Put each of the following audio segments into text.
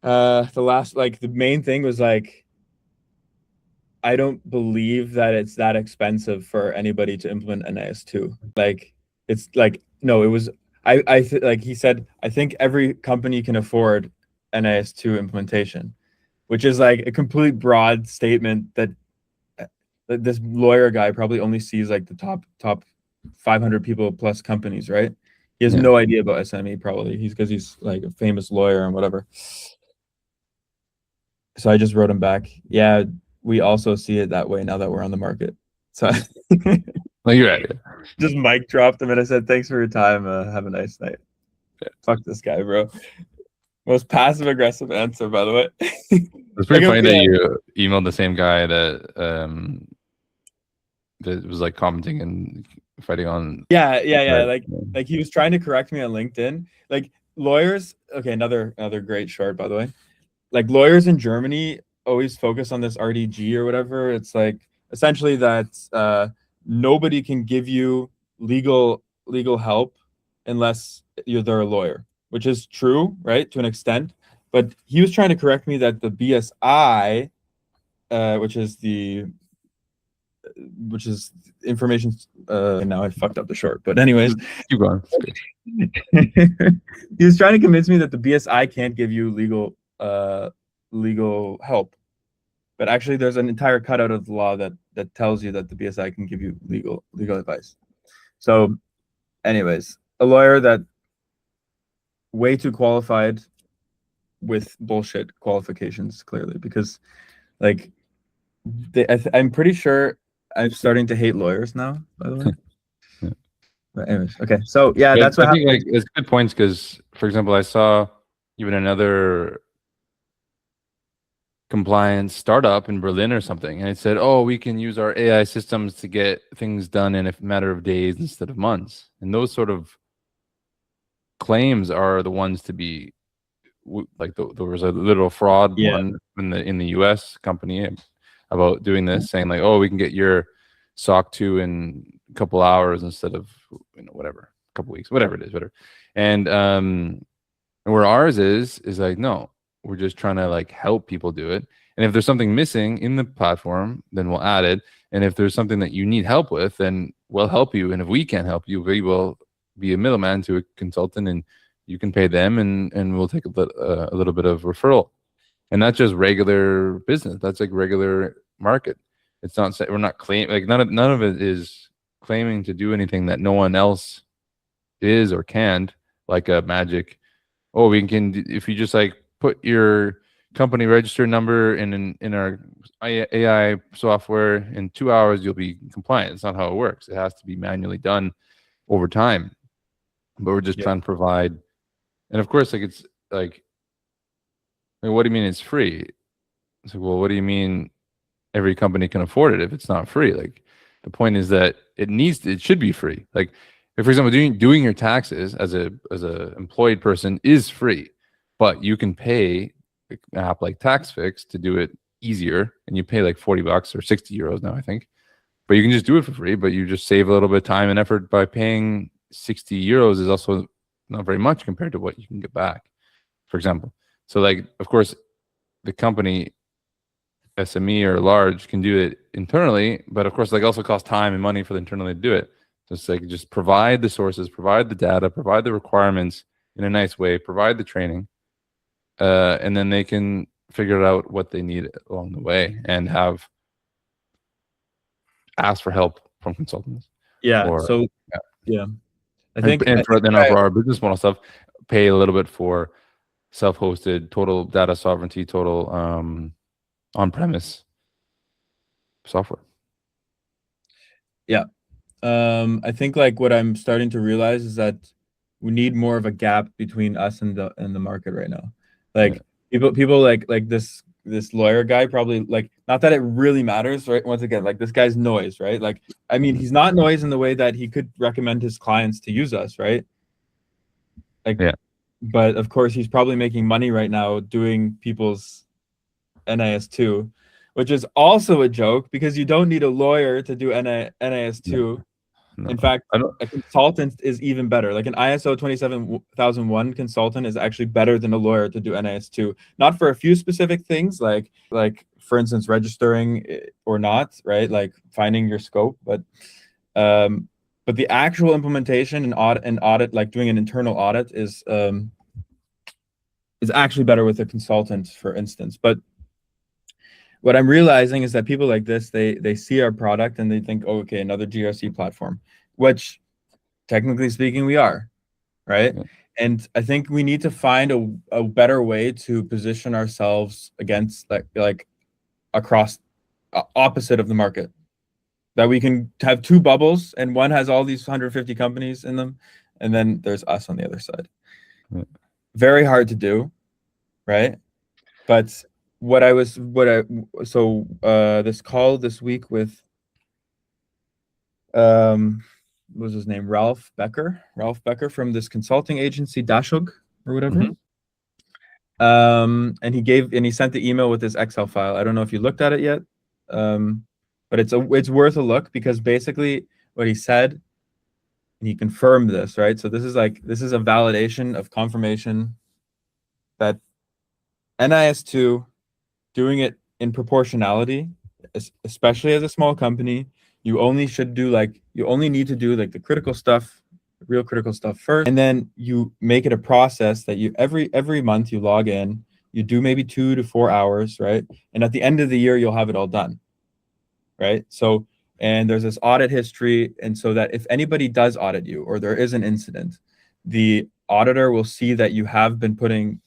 The main thing was like, I don't believe that it's that expensive for anybody to implement NIS2. Like, it's like, no, it was, like he said, I think every company can afford NIS2 implementation, which is like a complete broad statement that this lawyer guy probably only sees like the top 500 people plus companies, right? He has Yeah. no idea about SME probably. Because he's like a famous lawyer and whatever. So I just wrote him back. Yeah, we also see it that way now that we're on the market. So No, you're right. just mic dropped him and I said, thanks for your time. Have a nice night. Yeah. Fuck this guy, bro. Most passive aggressive answer, by the way. It's pretty funny that you emailed the same guy that was like commenting and fighting on. Yeah. Like he was trying to correct me on LinkedIn. Like lawyers. Okay, another great short, by the way. Like lawyers in Germany always focus on this RDG or whatever. It's like essentially that nobody can give you legal help unless they're a lawyer, which is true, right, to an extent. But he was trying to correct me that the BSI, which is information. Now I fucked up the short, but anyways, keep going. He was trying to convince me that the BSI can't give you legal help, but actually there's an entire cutout of the law that tells you that the BSI can give you legal advice. So anyways, a lawyer that way too qualified with bullshit qualifications, clearly, because like I'm pretty sure I'm starting to hate lawyers now, by the way. Yeah. But anyways, okay, so yeah, that's what I think like it's good points because, for example, I saw even another compliance startup in Berlin or something, and it said, "Oh, we can use our AI systems to get things done in a matter of days instead of months." And those sort of claims are the ones to be like. There was a little fraud one in the U.S. company about doing this, saying like, "Oh, we can get your SOC 2 in a couple hours instead of whatever, a couple weeks, whatever it is, whatever." And where ours is like, no, we're just trying to like help people do it. And if there's something missing in the platform, then we'll add it. And if there's something that you need help with, then we'll help you. And if we can't help you, we will be a middleman to a consultant, and you can pay them, and we'll take a little bit of referral. And that's just regular business. That's like regular market. It's not, we're not claiming, like none of it is claiming to do anything that no one else is or can't, like a magic. Oh, we can, if you just like put your company register number in our AI software, in 2 hours, you'll be compliant. It's not how it works. It has to be manually done over time. But we're just trying to provide, and of course, like it's like, I mean, what do you mean it's free? It's like, well, what do you mean every company can afford it if it's not free? Like, the point is that it should be free. Like, if, for example, doing your taxes as a employed person is free, but you can pay an app like TaxFix to do it easier, and you pay like $40 or 60 euros now, I think. But you can just do it for free, but you just save a little bit of time and effort by paying 60 euros is also not very much compared to what you can get back, for example. So like, of course, the company, SME or large, can do it internally, but of course, like also costs time and money for the internally to do it. So it's like, just provide the sources, provide the data, provide the requirements in a nice way, provide the training, and then they can figure out what they need along the way and ask for help from consultants. I think, for our business model stuff, pay a little bit for self-hosted, total data sovereignty, total on-premise software. I think like what I'm starting to realize is that we need more of a gap between us and the market right now. Like people like this lawyer guy probably, like, not that it really matters, right? Once again, like, this guy's noise, right? Like, I mean, he's not noise in the way that he could recommend his clients to use us, right? Like, but of course he's probably making money right now doing people's NIS2, which is also a joke because you don't need a lawyer to do NIS2. No, In fact, I don't. a consultant is even better. Like an ISO 27001 consultant is actually better than a lawyer to do NIS2. Not for a few specific things, like for instance, registering or not, right? Like finding your scope, um, but the actual implementation and audit, like doing an internal audit, is actually better with a consultant, for instance. But what I'm realizing is that people like this, they see our product and they think, oh, okay, another GRC platform, which technically speaking, we are, right? Yeah. And I think we need to find a better way to position ourselves against like across opposite of the market. That we can have two bubbles and one has all these 150 companies in them, and then there's us on the other side. Yeah. Very hard to do, right? But this call this week with what was his name? Ralph Becker from this consulting agency, Dashug or whatever. Mhm. And he sent the email with this Excel file. I don't know if you looked at it yet. But it's worth a look because basically what he said, and he confirmed this, right? So this is a validation of confirmation that NIS2 doing it in proportionality, especially as a small company, you only need to do like the critical stuff, real critical stuff first, and then you make it a process that you every month you log in, you do maybe 2 to 4 hours, right? And at the end of the year, you'll have it all done, right? So, and there's this audit history, and so that if anybody does audit you or there is an incident, the auditor will see that you have been putting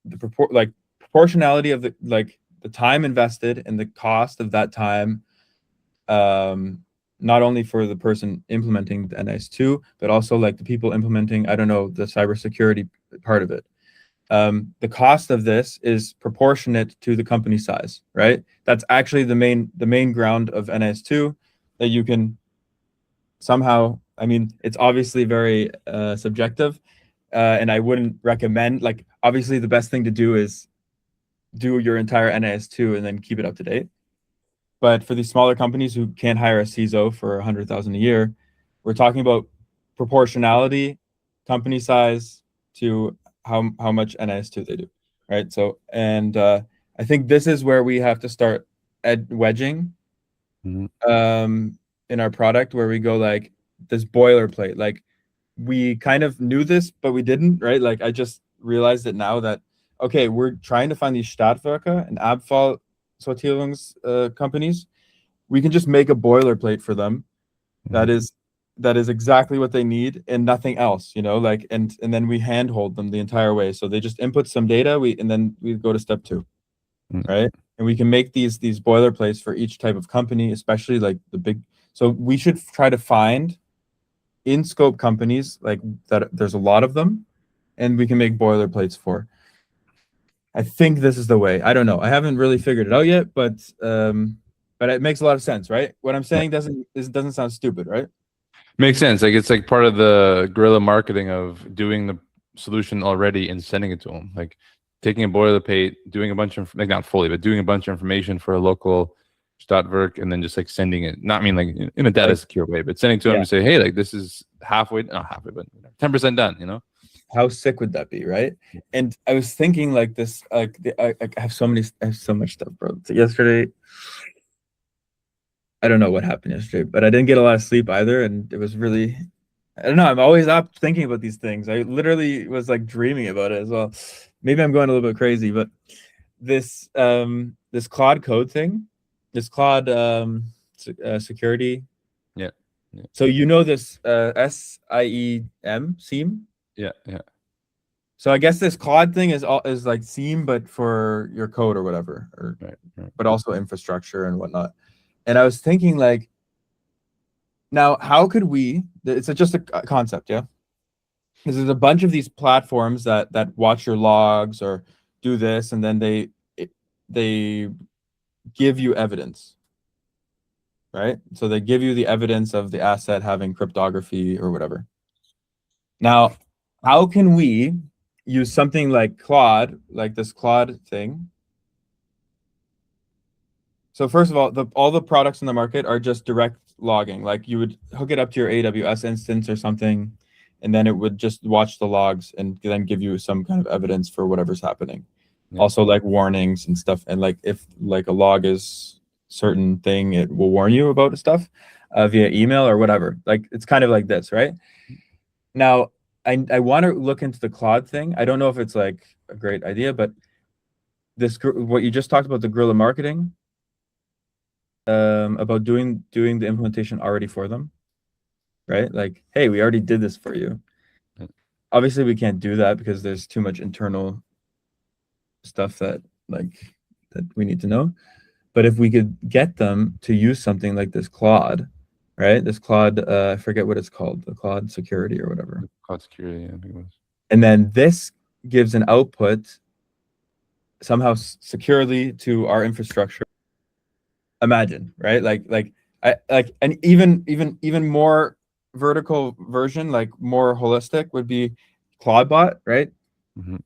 the proportionality of the time invested and the cost of that time, not only for the person implementing the NIS2, but also like the people implementing, I don't know, the cybersecurity part of it. The cost of this is proportionate to the company size, right? That's actually the main ground of NIS2, that you can somehow, I mean, it's obviously very subjective, and I wouldn't recommend, like, obviously the best thing to do is do your entire NIS2 and then keep it up to date. But for these smaller companies who can't hire a CISO for 100,000 a year, we're talking about proportionality, company size to how much NIS2 they do, right? So, and I think this is where we have to start wedging Mhm. in our product, where we go like this boilerplate. Like we kind of knew this, but we didn't, right? Like I just realized it now that, okay, we're trying to find these Stadtwerke and Abfallsortierungs companies. We can just make a boilerplate for them that Mhm. is exactly what they need and nothing else, like, and then we handhold them the entire way. So they just input some data, and then we go to step 2, Mhm. right? And we can make these boilerplates for each type of company, especially like the big. So we should try to find in scope companies like that. There's a lot of them, and we can make boilerplates for. I think this is the way. I don't know. I haven't really figured it out yet, but it makes a lot of sense, right? What I'm Yeah. saying doesn't sound stupid, right? Makes sense. Like it's like part of the guerrilla marketing of doing the solution already and sending it to them. Like taking a boilerplate, doing a bunch of, like, not fully, but doing a bunch of information for a local Stadtwerk, and then just like sending it. Not, I mean, like in a data Like, secure way, but sending to them yeah. to say, hey, like this is halfway, not halfway, but 10% done. How sick would that be, right? And I was thinking like this, like I have so much stuff, bro. So yesterday, I don't know what happened yesterday, but I didn't get a lot of sleep either, and it was really, I don't know. I'm always up thinking about these things. I literally was like dreaming about it as well. Maybe I'm going a little bit crazy, but this Claude code thing, this Claude security. Yeah. Yeah. So this SIEM. Yeah. Yeah. So I guess this Claude thing is like SIEM, but for your code or whatever, Right. Right. but also infrastructure and whatnot. And I was thinking like, now how could we? It's just a concept, yeah. Because there's a bunch of these platforms that watch your logs or do this, and then they give you evidence, right? So they give you the evidence of the asset having cryptography or whatever. Now, how can we use something like Claude, like this Claude thing? So first of all, all the products in the market are just direct logging. Like you would hook it up to your AWS instance or something, and then it would just watch the logs and then give you some kind of evidence for whatever's happening. Yeah. Also like warnings and stuff. And like if like a log is certain thing, it will warn you about stuff via email or whatever. Like it's kind of like this, right? Now, I want to look into the Claude thing. I don't know if it's like a great idea, but this what you just talked about, the guerrilla marketing, about doing the implementation already for them, right? Like, hey, we already did this for you. Obviously, we can't do that because there's too much internal stuff that we need to know. But if we could get them to use something like this Claude, right? This Claude, I forget what it's called, the Claude security or whatever. Cloud security, I think it was. And then this gives an output somehow securely to our infrastructure. Imagine, right? And even more vertical version, like more holistic, would be CloudBot, right? Mm-hmm.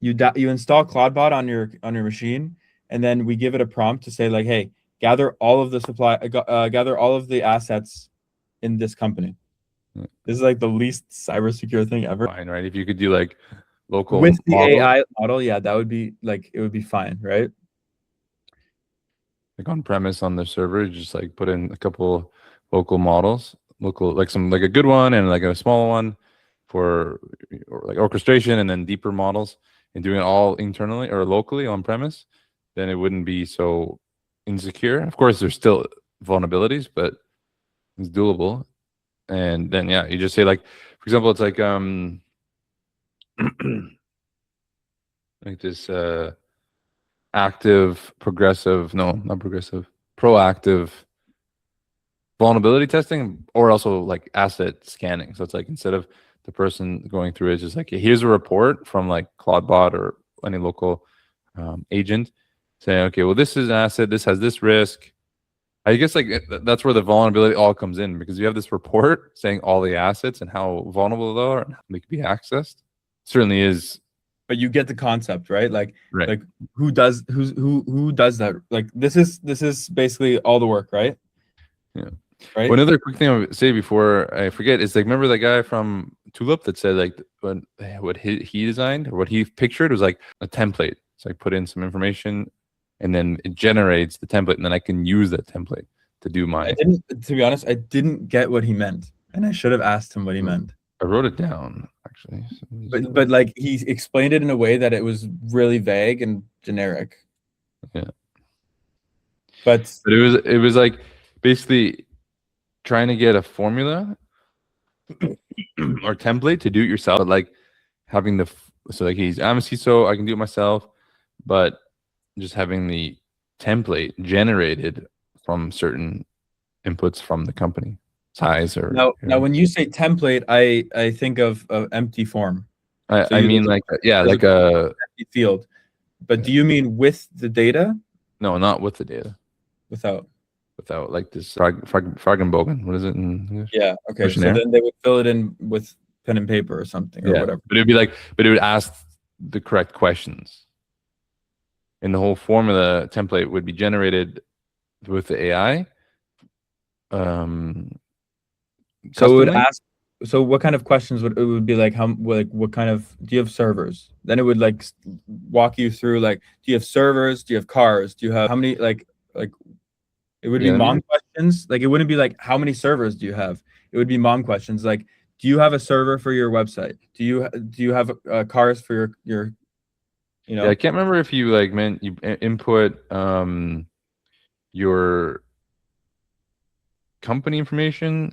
You install CloudBot on your machine, and then we give it a prompt to say like, hey, gather all of the gather all of the assets in this company. Yeah. This is like the least cyber secure thing ever. Fine, right? If you could do like local With the models, AI model, yeah, that would be like, it would be fine, right? like on premise on the server, just like put in a couple local models, local like some like a good one and like a small one for like orchestration, and then deeper models, and doing it all internally or locally on premise, then it wouldn't be so insecure. Of course, there's still vulnerabilities, but it's doable. And then yeah, you just say like, for example, it's like like this active progressive, no, not progressive, proactive vulnerability testing, or also like asset scanning. So it's like, instead of the person going through it, it's just like, here's a report from like CloudBot or any local agent saying, okay, well, this is an asset, this has this risk. I guess like that's where the vulnerability all comes in, because you have this report saying all the assets and how vulnerable they are and how they can be accessed. Certainly is. But you get the concept, right? Like, Right. like who does that? Like this is basically all the work, right? Yeah. Right. One other quick thing I would say before I forget is like, remember that guy from Tulip that said like what he designed or what he pictured was like a template. So I put in some information, and then it generates the template, and then I can use that template to do my. To be honest, I didn't get what he meant, and I should have asked him what he meant. I wrote it down actually. But like he explained it in a way that it was really vague and generic. Yeah. But it was like basically trying to get a formula or template to do it yourself, but like having the so like I'm a CISO, I can do it myself, but just having the template generated from certain inputs from the company size or now when you say template, I think of empty form. I mean like yeah, like a empty field. But do you mean with the data? No, not with the data. Without like this Fragenbogen. What is it in English? Yeah. Okay. So then they would fill it in with pen and paper or something or whatever. But it would ask the correct questions. And the whole formula template would be generated with the AI. So it would ask. So what kind of questions would it would be like? What kind of, do you have servers? Then it would like walk you through like, do you have servers? Do you have cars? Do you have how many like it would be mom questions. Like it wouldn't be like how many servers do you have? It would be mom questions like, do you have a server for your website? Do you have cars for your Yeah, I can't remember if you like meant you input your company information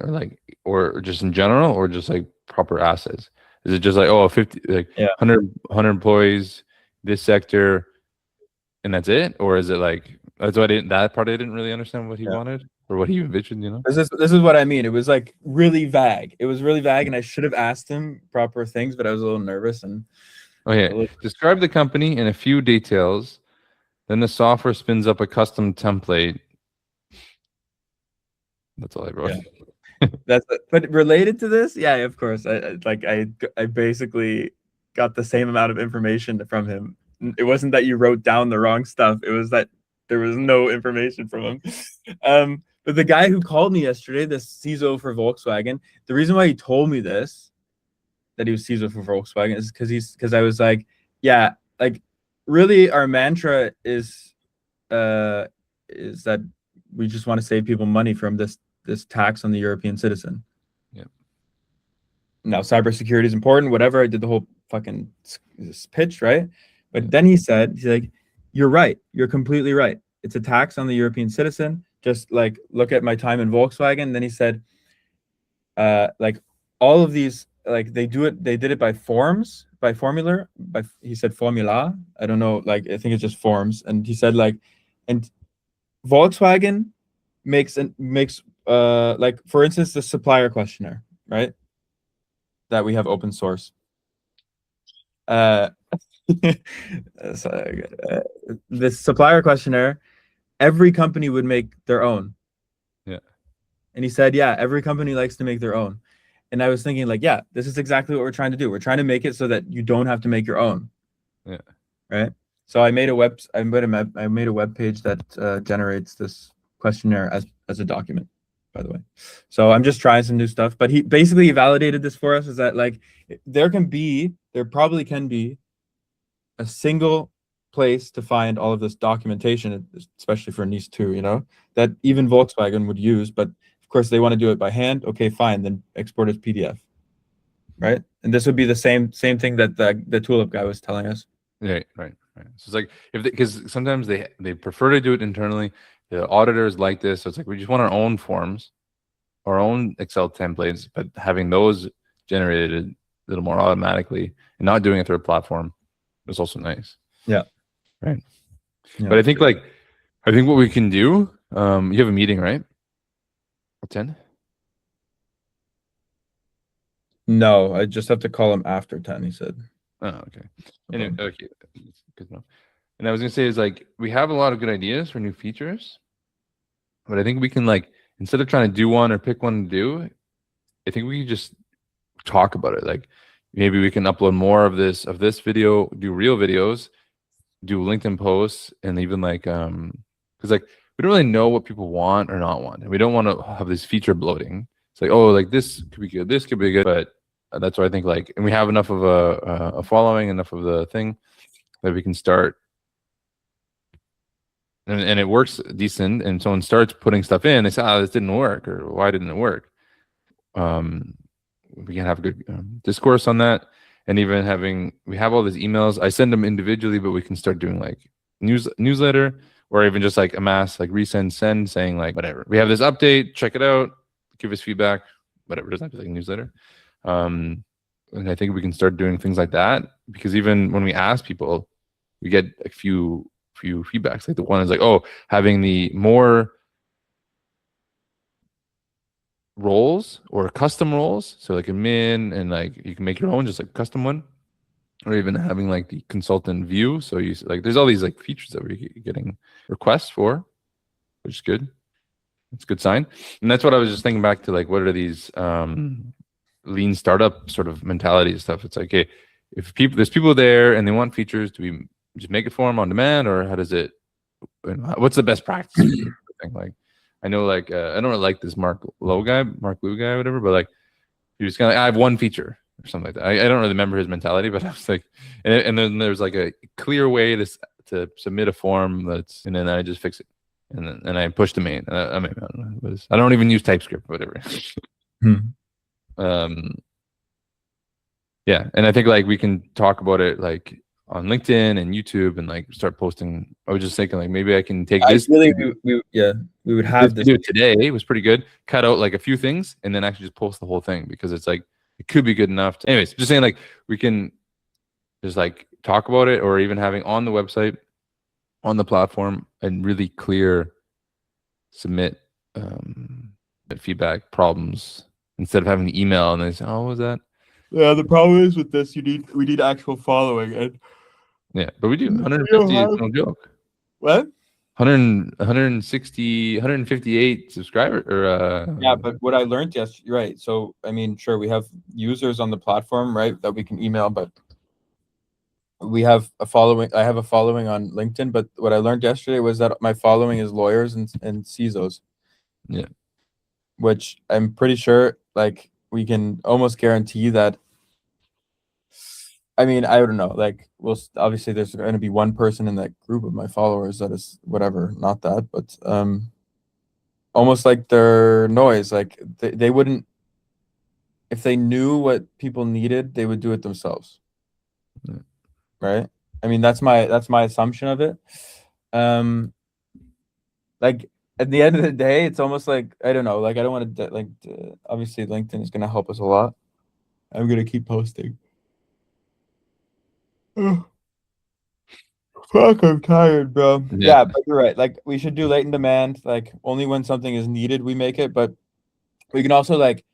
or just in general, or just like proper assets. Is it just like 50 like 100 employees, this sector, and that's it? Or is it like that part I didn't really understand what he wanted or what he envisioned, you know? This is what I mean. It was like really vague. It was really vague, and I should have asked him proper things, but I was a little nervous. And describe the company in a few details. Then the software spins up a custom template. That's all I wrote. Yeah. But related to this, yeah, of course. I basically got the same amount of information from him. It wasn't that you wrote down the wrong stuff. It was that there was no information from him. But the guy who called me yesterday, the CISO for Volkswagen, the reason why he told me this, that he was CISO for Volkswagen, is because I was like, yeah, like really our mantra is that we just want to save people money from this tax on the European citizen. Yeah. Now cybersecurity is important, whatever. I did the whole fucking pitch, right? But then he's like, you're right. You're completely right. It's a tax on the European citizen. Just like look at my time in Volkswagen. Then he said, like all of these, like they did it by forms, by formula, he said formula. I don't know, like I think it's just forms. And he said like, and Volkswagen makes like for instance the supplier questionnaire, right? That we have open source. The supplier questionnaire, every company would make their own. Yeah. And he said, yeah, every company likes to make their own. And I was thinking like, yeah, this is exactly what we're trying to do. We're trying to make it so that you don't have to make your own. Yeah. Right. So I made a web page that generates this questionnaire as a document, by the way. So I'm just trying some new stuff. But he basically validated this for us, is that like there probably can be a single place to find all of this documentation, especially for NIS 2, you know, that even Volkswagen would use. But of course, they want to do it by hand. Okay, fine. Then export as PDF. Right. And this would be the same thing that the Tulip guy was telling us. Right. So it's like because sometimes they prefer to do it internally. The auditors like this, so it's like we just want our own forms, our own Excel templates, but having those generated a little more automatically and not doing it through a platform is also nice. Yeah. Right. Yeah. But I think what we can do. You have a meeting, right? At 10. No, I just have to call him after 10. He said. Oh, okay. Anyway, okay, good enough. And I was gonna say is like we have a lot of good ideas for new features, but I think we can like instead of trying to do one or pick one to do, I think we can just talk about it. Like maybe we can upload more of this video, do real videos, do LinkedIn posts, and even like because like we don't really know what people want or not want, and we don't want to have this feature bloating. It's like, oh, like this could be good, this could be good, but that's what I think. Like, and we have enough of a following, enough of the thing that we can start, and it works decent. And someone starts putting stuff in, they say, "Ah, this didn't work," or "Why didn't it work?" We can have a good discourse on that, and even we have all these emails. I send them individually, but we can start doing like newsletter, or even just like a mass like resend, send, saying like whatever. We have this update, check it out, give us feedback, whatever. It doesn't have to be like a newsletter. And I think we can start doing things like that, because even when we ask people, we get a few feedbacks. Like the one is like, oh, having the more roles or custom roles, so like admin, and like you can make your own, just like custom one, or even having like the consultant view. So you like, there's all these like features that we're getting requests for, which is good. It's a good sign. And that's what I was just thinking back to, like, what are these lean startup sort of mentality stuff? It's like, okay, if there's people there and they want features, do we just make it for them on demand, or how does it? What's the best practice? Like, I know, like, I don't really like this Mark Lou guy, whatever, but like, he was kind of like, I have one feature or something like that. I don't really remember his mentality, but I was like, and then there's like a clear way to submit a form and then I just fix it. And I pushed the main. I don't know. I don't even use TypeScript, whatever. Yeah, and I think like we can talk about it like on LinkedIn and YouTube and like start posting. I was just thinking like maybe I can take this. We would have this video today. It was pretty good. Cut out like a few things and then actually just post the whole thing, because it's like it could be good enough. Anyways, just saying like we can just like talk about it, or even having on the website, on the platform, and really clear submit feedback problems instead of having the email and they say, oh, what was that? Yeah, the problem is with this, we need actual following. And yeah, but we do 150 is no joke. What? 160, 158 subscribers, or yeah, but what I learned yesterday, right? So I mean, sure, we have users on the platform, right, that we can email, but we have a following. I have a following on LinkedIn, but what I learned yesterday was that my following is lawyers and CISOs. Yeah. Which I'm pretty sure like we can almost guarantee that. I mean, I don't know. Like, obviously there's going to be one person in that group of my followers that is whatever, not that, but almost like their noise. Like they wouldn't, if they knew what people needed, they would do it themselves, Yeah. right? I mean, that's my assumption of it. Um, like at the end of the day, it's almost like I don't know. Like I don't want to obviously LinkedIn is going to help us a lot. I'm going to keep posting. Fuck, I'm tired, bro. Yeah. Yeah, but you're right. Like we should do latent demand. Like only when something is needed, we make it. But we can also like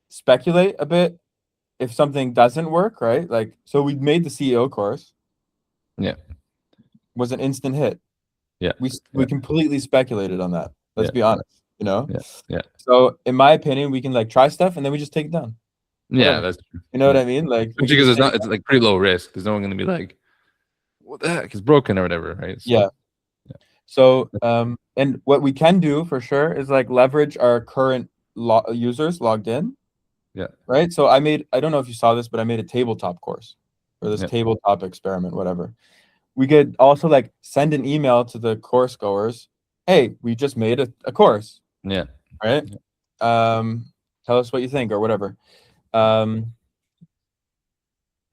speculate a bit if something doesn't work, right? Like so we made the CEO course, Yeah. was an instant hit. Yeah. We completely speculated on that. Let's Yeah. be honest, you know? Yeah. Yeah. So in my opinion, we can like try stuff and then we just take it down. Yeah. Whatever. That's true. You know what Yeah. I mean? Like we can Especially because just it's take it not. It's down. like pretty low risk. There's no one going to be like, what the heck? It's broken or whatever, right? So, Yeah. So and what we can do for sure is like leverage our current users logged in. yeah. Right? So I don't know if you saw this, but I made a tabletop course or this Yeah. tabletop experiment, whatever. We could also like send an email to the course goers. Hey, we just made a course, Yeah. right? Tell us what you think or whatever. And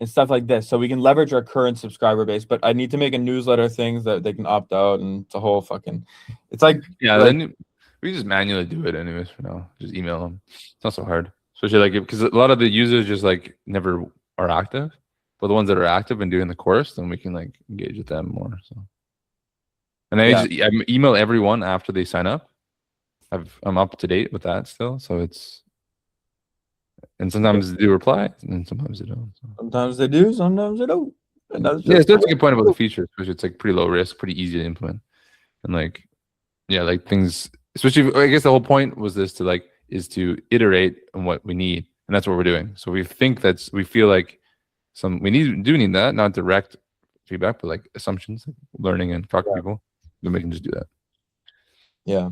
stuff like this. So we can leverage our current subscriber base, but I need to make a newsletter things that they can opt out and it's a whole fucking it's Yeah. like Then we just manually do it anyways for now. Just email them. It's not so hard. Especially like because a lot of the users just like never are active, but the ones that are active and doing the course, then we can like engage with them more. So, and I email everyone after they sign up. I'm up to date with that still, so it's and sometimes they do reply and sometimes they don't. So. sometimes they do, sometimes they don't. And that's Yeah, just so that's a good point about the features, which it's like pretty low risk, pretty easy to implement, and like yeah, like things. Especially, I guess the whole point was this to like is to iterate on what we need, and that's what we're doing. So we feel like we do need that, not direct feedback, but like assumptions, like learning and talking to people. Then we can just do that. Yeah.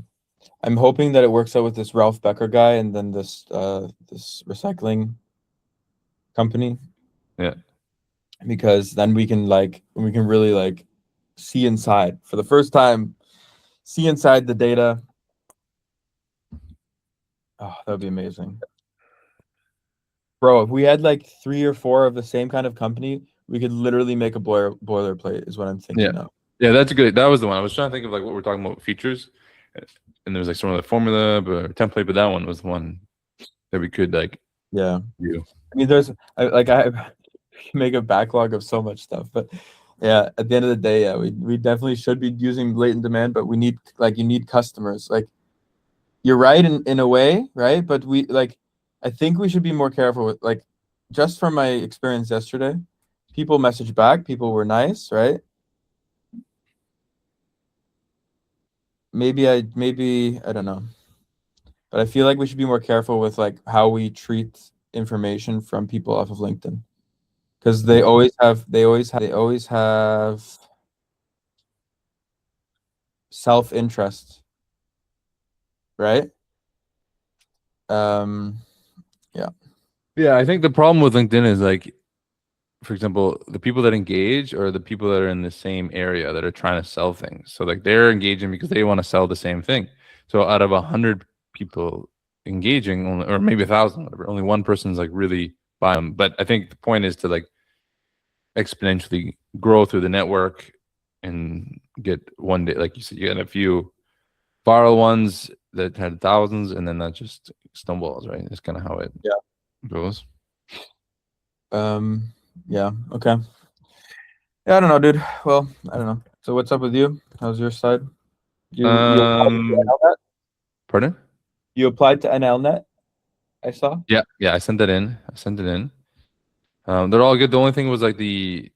I'm hoping that it works out with this Ralph Becker guy and then this recycling company. Yeah. Because then we can really like see inside for the first time, see inside the data. Oh, that would be amazing. Bro, if we had like 3 or 4 of the same kind of company, we could literally make a boilerplate is what I'm thinking now. Yeah, that's a good. That was the one. I was trying to think of like what we're talking about features, and there was like some of the formula or template, but that one was the one that we could like Yeah. do. I mean, I make a backlog of so much stuff, but yeah, at the end of the day, yeah, we definitely should be using latent demand, but we need you need customers. Like you're right in a way, right? But I think we should be more careful with like just from my experience yesterday, people messaged back, people were nice, right? Maybe I don't know. But I feel like we should be more careful with like how we treat information from people off of LinkedIn. Because they always have self-interest, right? Um, yeah. Yeah, I think the problem with LinkedIn is like, for example, the people that engage are the people that are in the same area that are trying to sell things. So like they're engaging because they want to sell the same thing. So out of 100 people engaging, or maybe 1,000, whatever, only one person's like really buying them. But I think the point is to like exponentially grow through the network and get one day, like you said, you get a few viral ones that had thousands, and then that just snowballs, right? That's kind of how it goes. Yeah. Okay. Yeah, I don't know, dude. Well, I don't know. So what's up with you? How's your side? You applied to Um, NLNet? pardon? You applied to NLNet, I saw. Yeah, yeah, I sent that in. I sent it in. They're all good. The only thing was like the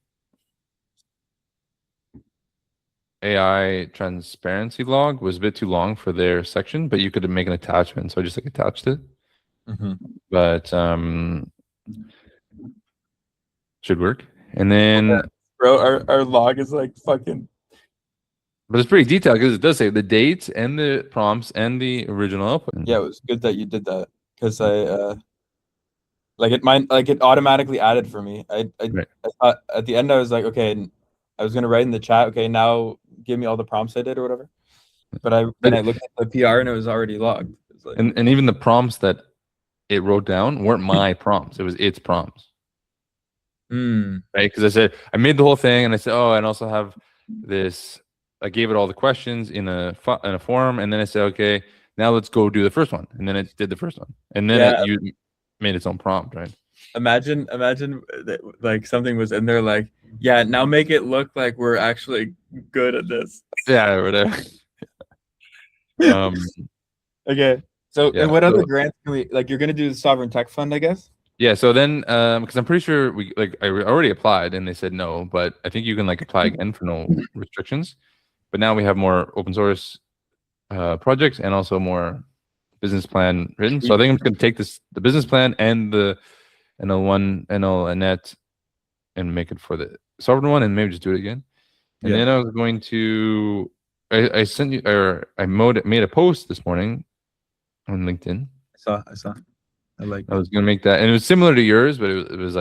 AI transparency log was a bit too long for their section, but you could make an attachment. So I just like attached it. But should work. And then Bro, our log is like fucking But it's pretty detailed because it does say the dates and the prompts and the original output. Yeah, it was good that you did that because it automatically added for me. Right. I thought at the end I was like, okay, and I was gonna write in the chat, okay, now give me all the prompts I did or whatever. But then I looked at the PR and it was already logged. It's like, And even the prompts that it wrote down weren't my prompts. It was its prompts. Right? Because I said I made the whole thing, and I said, oh, and also have this. I gave it all the questions in a form, and then I said, okay, now let's go do the first one, and then it did the first one, and then yeah. you made its own prompt, right? Imagine that, like something was in there like, yeah, now make it look like we're actually good at this. Yeah, whatever. Okay. So, Yeah, and what other grants can we like? You're gonna do the Sovereign Tech Fund, I guess. Yeah, so then because I'm pretty sure I already applied and they said no, but I think you can like apply again for no restrictions. But now we have more open source projects and also more business plan written. So I think I'm just gonna take the business plan and the NL1, NL net and make it for the sovereign one and maybe just do it again. And then I was going to I sent you, or I made a post this morning on LinkedIn. I saw. I was gonna make that, and it was similar to yours, but it was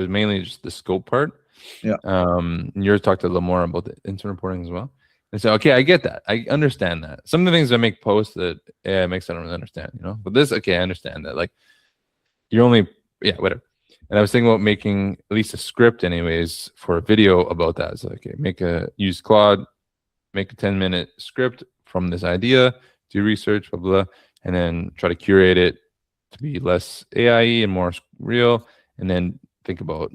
mainly just the scope part. Yeah. And yours talked a little more about the intern reporting as well. And so, okay, I get that. I understand that. Some of the things I make posts that AI makes I don't really understand, you know. But this, okay, I understand that. Like, you're only whatever. And I was thinking about making at least a script, anyways, for a video about that. So, okay, use Claude, make a 10-minute script from this idea, do research, blah blah, and then try to curate it to be less AI and more real, and then think about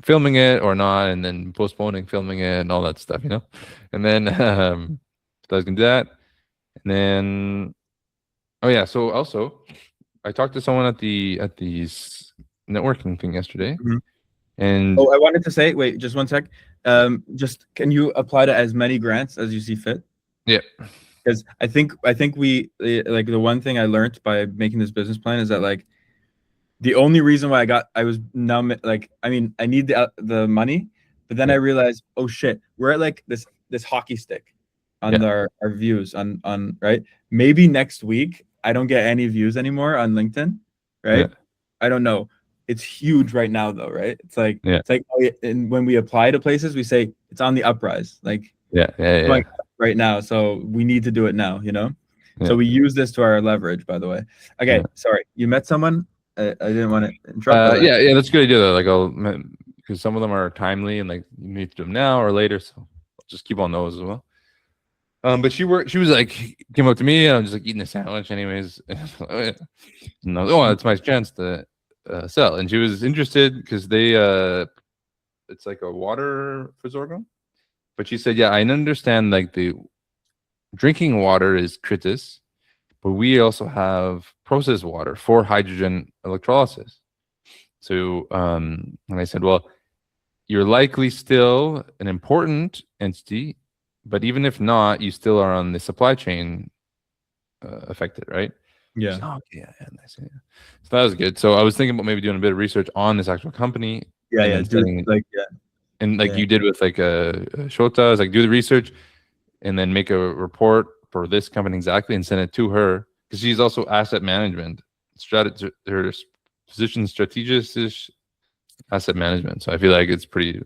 filming it or not, and then postponing filming it and all that stuff, you know. And then so I was gonna do that, and then so also I talked to someone at these networking thing yesterday, and I wanted to say, wait, just one sec. Just can you apply to as many grants as you see fit? Yeah. Because I think we like the one thing I learned by making this business plan is that like the only reason why I was now like, I mean, I need the money, but then I realized, oh shit, we're at like this hockey stick on our views on right. Maybe next week I don't get any views anymore on LinkedIn, right? I don't know. It's huge right now though, right? It's like and when we apply to places, we say it's on the uprise, like right now, so we need to do it now, you know. So we use this to our leverage, by the way. Okay, sorry, you met someone. I didn't want to interrupt. That's a good idea though. Like, because some of them are timely and like you need to do them now or later, so I'll just keep on those as well. But she was like, came up to me and I'm just like eating a sandwich anyways. And it's my chance to sell. And she was interested because they it's like a water Versorgung. But she said, yeah, I understand like the drinking water is kritis, but we also have processed water for hydrogen electrolysis. So and I said, well, you're likely still an important entity, but even if not, you still are on the supply chain affected, right? Yeah. Said, oh, okay, and I said, so that was good. So I was thinking about maybe doing a bit of research on this actual company. And you did with like a Shota, is like do the research and then make a report for this company exactly and send it to her, because she's also asset management strategy, her position strategist asset management. So I feel like it's pretty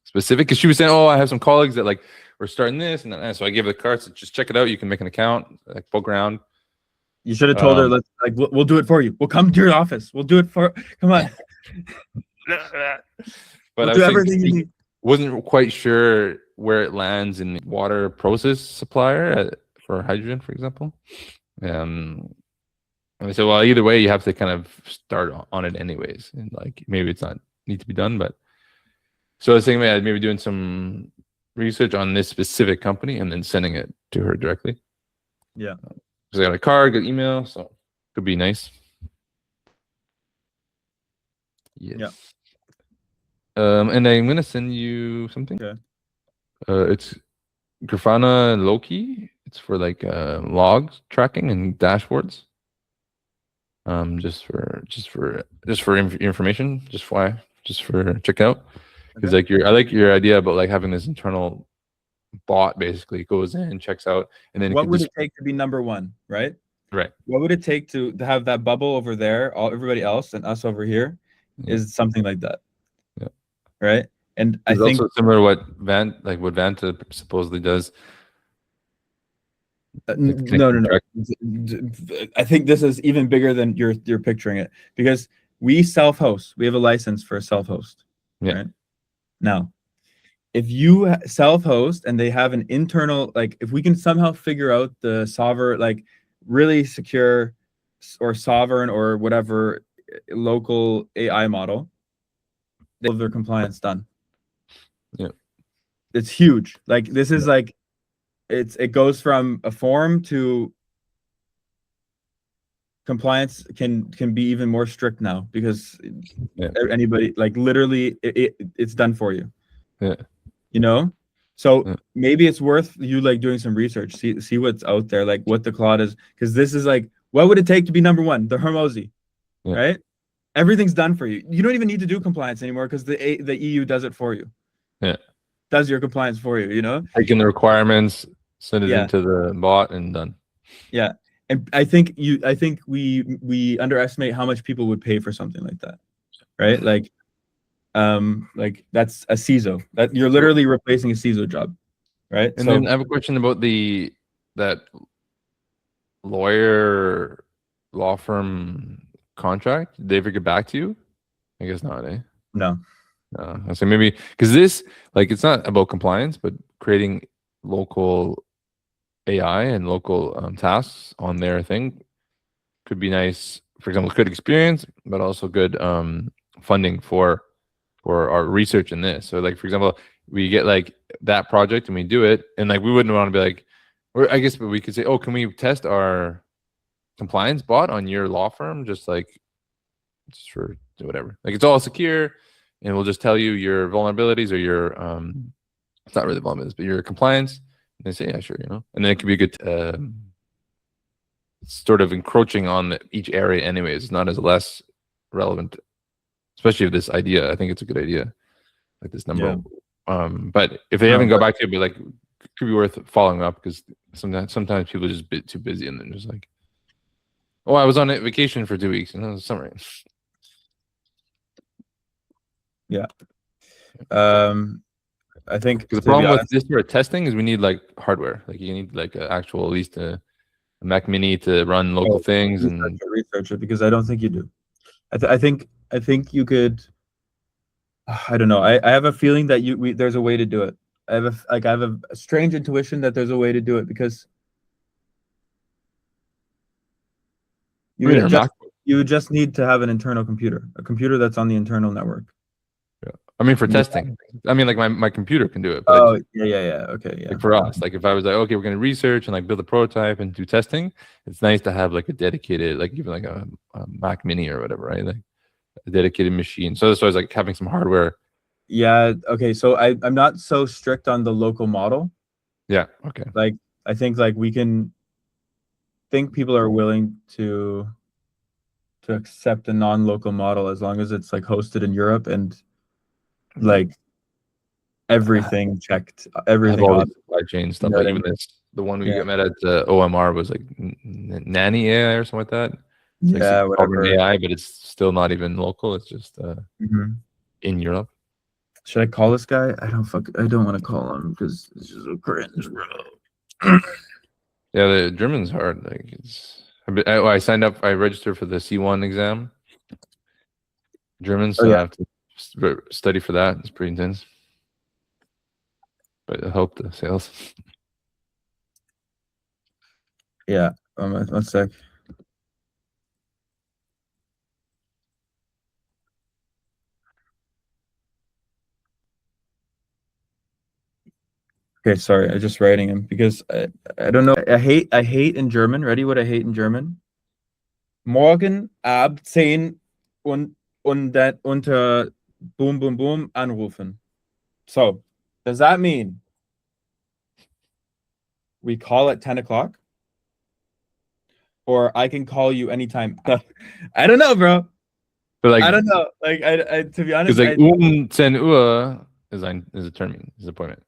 specific, because she was saying, oh, I have some colleagues that like we're starting this, and then, so I gave her the cards, just check it out, you can make an account, like full ground. You should have told her, let's like we'll do it for you, we'll come to your office, we'll do it for, come on. But we'll do everything you need. Wasn't quite sure where it lands in water process supplier for hydrogen, for example. And I said, well, either way, you have to kind of start on it anyways, and like maybe it's not need to be done, but so I was thinking maybe doing some research on this specific company and then sending it to her directly. Yeah, because I got a card, got email, so could be nice. Yes. Yeah. And I'm gonna send you something. Okay. It's Grafana Loki. It's for like logs tracking and dashboards. Just for information, just for check out. Because I like your idea about like having this internal bot basically goes in, checks out, and then what would it take to be number one, right? right. What would it take to have that bubble over there, everybody else, and us over here, is something like that, right? And I It's think also similar to what Vanta supposedly does. no. I think this is even bigger than you're picturing it, because we self-host. We have a license for a self-host, right? Now, if you self-host and they have an internal, like if we can somehow figure out the sovereign, like really secure or sovereign or whatever local AI model, they have their compliance done. Yeah. It's huge. Like this is like it goes from a form to compliance can be even more strict now, because anybody, like literally it's done for you. You know, so maybe it's worth you like doing some research, see what's out there, like what the Claude is, because this is like, what would it take to be number one? The Hormozy, right? Everything's done for you. You don't even need to do compliance anymore, because the EU does it for you. Does your compliance for you, you know? Taking the requirements, send it into the bot, and done. Yeah. And I think we underestimate how much people would pay for something like that, right? Like that's a CISO, that you're literally replacing a CISO job, right? And then I have a question about that law firm contract. Did they ever get back to you? I guess not, eh? No. I say maybe because this, like, it's not about compliance, but creating local AI and local tasks on their thing could be nice. For example, good experience, but also good funding for our research in this. So, like, for example, we get like that project and we do it, and like we wouldn't want to be like, or I guess, but we could say, oh, can we test our compliance bot on your law firm, just for whatever, like it's all secure, and we'll just tell you your vulnerabilities or your it's not really vulnerabilities, but your compliance. And they say, yeah, sure, you know, and then it could be a good sort of encroaching on each area anyways. It's not as less relevant, especially if this idea, I think it's a good idea, like this number. But if they haven't got back to you, be like, it could be worth following up, because sometimes people are just a bit too busy, and then just like, oh, I was on vacation for 2 weeks, and it was summer. I think the problem with this sort of testing is we need like hardware. Like you need like an actual, at least a Mac Mini to run local things and research it, because I don't think you do. I think you could. I don't know. I have a feeling that there's a way to do it. I have a strange intuition that there's a way to do it, because you would just need to have an internal computer, a computer that's on the internal network. I mean, for testing. I mean, like my computer can do it. But okay, yeah. Like for us, like if I was like, okay, we're gonna research and like build a prototype and do testing, it's nice to have like a dedicated, like even like a Mac Mini or whatever, right? Like a dedicated machine. So that's why I was like having some hardware. Yeah. Okay. So I'm not so strict on the local model. Yeah. Okay. Like I think like we can think people are willing to accept a non-local model, as long as it's like hosted in Europe and like everything checked, everything all the supply chain stuff. Like even the one we met at OMR was like Nanny AI or something like that. It's like whatever AI, but it's still not even local. It's just in Europe. Should I call this guy? I don't want to call him, because it's just so cringe, bro. Yeah, the German's hard. Like I signed up. I registered for the C1 exam. German, so I have to study for that. It's pretty intense, but I hope the sales. Yeah, one sec. Okay, sorry, I'm just writing him, because I don't know. I hate in German. Ready? What I hate in German? Morgen ab 10 und that unter boom boom boom anrufen. So, does that mean we call at 10 o'clock? Or I can call you anytime? I don't know, bro. But like, I don't know. Like, I to be honest, because like 10 Uhr is a termin, is appointment.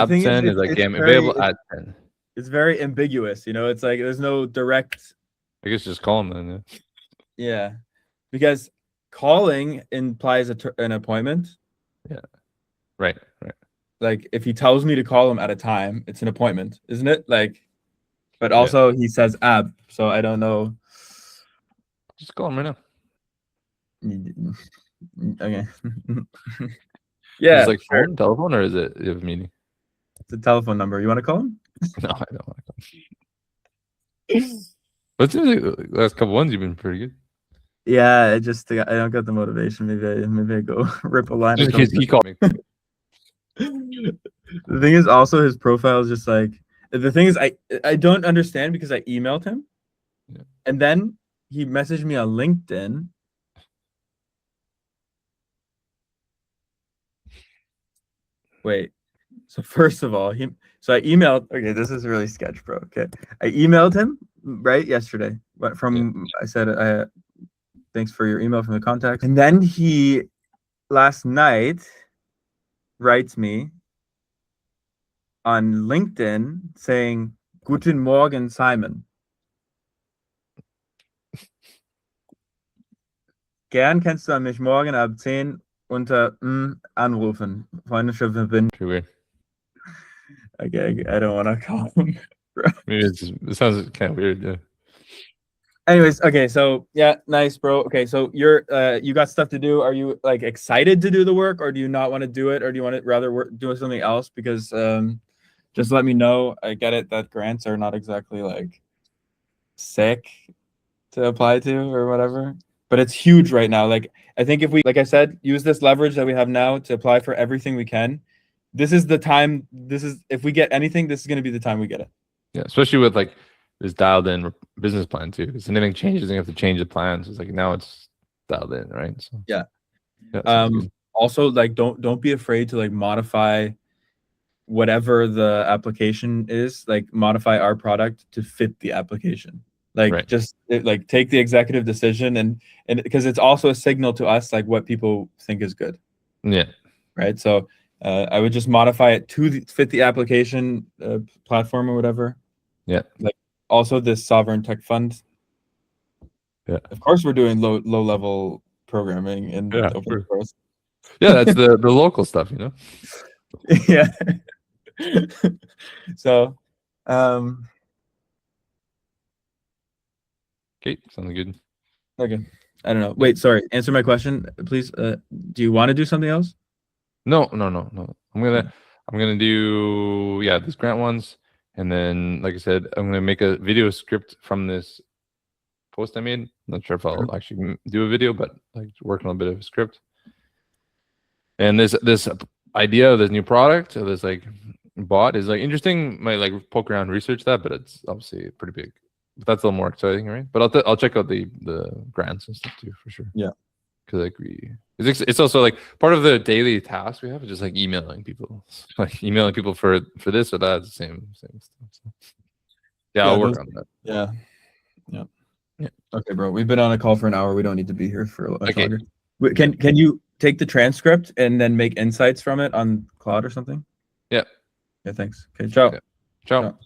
the thing is, Absent is like it's available very at 10. it's very ambiguous. You know, it's like there's no direct. I guess just call him then. Yeah, because calling implies an appointment. Yeah. Right. Like if he tells me to call him at a time, it's an appointment, isn't it? Like, but Yeah. also he says ab, so I don't know. Just call him right now. Okay. Is Yeah, this like sure. telephone, or is it you have a meeting? It's a telephone number. You want to call him? No, I don't want to call him. But it seems like the last couple ones you've been pretty good. Yeah, I don't get the motivation. Maybe I go rip a line. Just in case he called me. The thing is, also his profile is just like the thing is I don't understand because I emailed him, and then he messaged me on LinkedIn. Wait, so first of all, I emailed. Okay, this is really sketch, bro. Okay, I emailed him right yesterday. But I said, thanks for your email from the contact, and then he last night writes me on LinkedIn saying, "Guten Morgen, Simon. Gern kannst du mich morgen ab 10 unter anrufen. Freundliche Verbindung." Pretty weird. Okay, I don't want to call him. Maybe it sounds kind of weird. Yeah. Anyways, okay, so yeah, nice, bro. Okay, so you got stuff to do. Are you like excited to do the work, or do you not want to do it, or do you want to rather do something else? Because just let me know. I get it that grants are not exactly like sick to apply to or whatever, but it's huge right now. Like I think if we, like I said, use this leverage that we have now to apply for everything we can, this is the time. If we get anything, this is going to be the time we get it. Yeah, especially with like this dialed in business plan too. Because anything changes, you have to change the plans. It's like now it's dialed in, right? So Yeah. sounds good. Also, like don't be afraid to like modify whatever the application is. Like modify our product to fit the application. Like Right. just like take the executive decision and because it's also a signal to us like what people think is good. Yeah. Right. So I would just modify it to fit the application platform or whatever. Yeah. Like also this sovereign tech fund. Yeah. Of course, we're doing low level programming and Yeah, open sure. source. Yeah, that's the local stuff, you know. Yeah. So, um, Okay, sounds good. okay. I don't know. Wait, sorry. Answer my question, please. Do you want to do something else? No. I'm gonna do these grant ones, and then like I said, I'm gonna make a video script from this post I made. Not sure if I'll actually do a video, but like working on a bit of a script. And this idea of this new product, or this like bot, is like interesting. Might like poke around, research that, but it's obviously pretty big. But that's a little more exciting, right? But I'll check out the grants and stuff too for sure. Yeah. Because like it's also like part of the daily task we have is just like emailing people, like emailing people for this or that. It's the same stuff. So. Yeah, I'll work on that. Yeah. Okay, bro. We've been on a call for an hour. We don't need to be here for much longer. Can you take the transcript and then make insights from it on Claude or something? Yeah. Yeah. Thanks. Okay. Ciao. Yeah. Ciao.